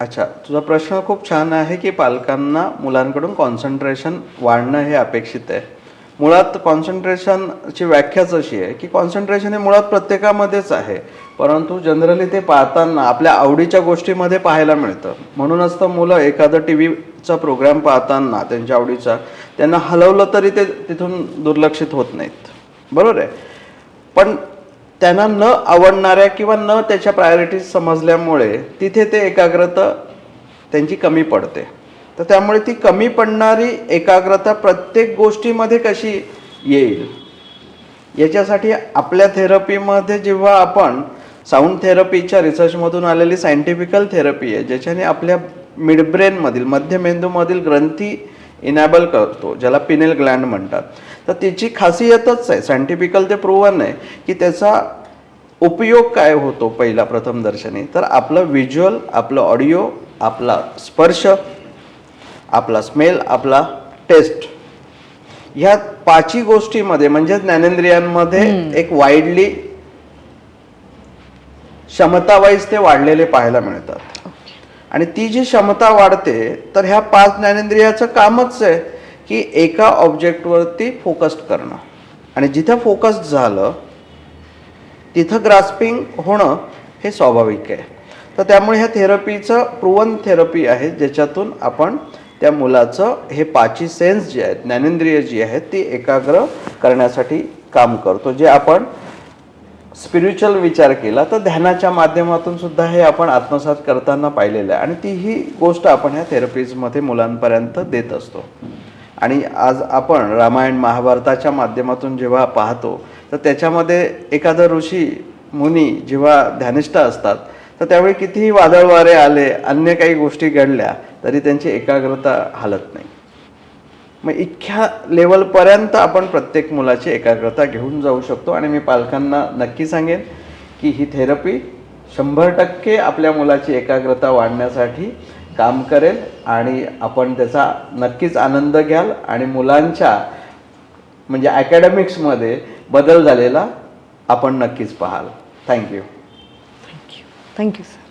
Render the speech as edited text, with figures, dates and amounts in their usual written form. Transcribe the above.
अच्छा, तुझा प्रश्न खूप छान आहे की पालकांना मुलांकडून कॉन्सन्ट्रेशन वाढणं हे अपेक्षित आहे. मुळात कॉन्सन्ट्रेशनची व्याख्याच अशी आहे की कॉन्सन्ट्रेशन हे मुळात प्रत्येकामध्येच आहे, परंतु जनरली ते पाहताना आपल्या आवडीच्या गोष्टीमध्ये पाहायला मिळतं. म्हणूनच तर मुलं एखादा टी व्हीचा प्रोग्राम पाहताना त्यांच्या आवडीचा त्यांना हलवलं तरी ते तिथून दुर्लक्षित होत नाहीत, बरोबर आहे. पण त्यांना न आवडणाऱ्या किंवा न त्याच्या प्रायोरिटीज समजल्यामुळे तिथे ते एकाग्रता त्यांची कमी पडते. तर त्यामुळे ती कमी पडणारी एकाग्रता प्रत्येक गोष्टीमध्ये कशी येईल याच्यासाठी आपल्या थेरपीमध्ये जेव्हा आपण साऊंड थेरपीच्या रिसर्चमधून आलेली सायंटिफिकल थेरपी आहे, ज्याच्याने आपल्या मिडब्रेनमधील मध्यमेंदूमधील ग्रंथी इनॅबल करतो, ज्याला पिनेल ग्लँड म्हणतात. तर तिची खासियतच आहे, सायंटिफिकल ते प्रूव्हन आहे की त्याचा उपयोग काय होतो. पहिला प्रथमदर्शनी तर आपलं व्हिज्युअल, आपलं ऑडिओ, आपला स्पर्श, आपला स्मेल, आपला टेस्ट, ह्या पाचही गोष्टीमध्ये म्हणजे ज्ञानेंद्रियांमध्ये एक वाईडली क्षमतावाईज ते वाढलेले पाहायला मिळतात. आणि ती जी क्षमता वाढते तर ह्या 5 ज्ञानेंद्रियाचं कामच आहे की एका ऑब्जेक्टवरती फोकस्ड करणं, आणि जिथं फोकस्ड झालं तिथं ग्रास्पिंग होणं हे स्वाभाविक आहे. तर त्यामुळे ह्या थेरपीचं प्रूव्हन थेरपी आहे, ज्याच्यातून आपण त्या मुलाचं हे 5ही सेन्स जे आहेत, ज्ञानेंद्रिय जी आहेत, ती एकाग्र करण्यासाठी काम करतो. जे आपण स्पिरिच्युअल विचार केला तर ध्यानाच्या माध्यमातून सुद्धा हे आपण आत्मसात करताना पाहिलेलं आहे. आणि ती ही गोष्ट आपण ह्या थेरपीजमध्ये मुलांपर्यंत देत असतो. आणि आज आपण रामायण महाभारताच्या माध्यमातून जेव्हा पाहतो तर त्याच्यामध्ये एखादा ऋषी मुनी जेव्हा ध्यानिष्ठ असतात तर त्यावेळी कितीही वादळ वारे आले, अन्य काही गोष्टी घडल्या, तरी त्यांची एकाग्रता हलत नाही. मग इतक्या लेवलपर्यंत आपण प्रत्येक मुलाची एकाग्रता घेऊन जाऊ शकतो. आणि मी पालकांना नक्की सांगेन की ही थेरपी 100% आपल्या मुलाची एकाग्रता वाढण्यासाठी काम करेल आणि आपण त्याचा नक्कीच आनंद घ्याल आणि मुलांच्या म्हणजे अकॅडमिक्समध्ये बदल झालेला आपण नक्कीच पाहाल. थँक्यू. Thank you sir.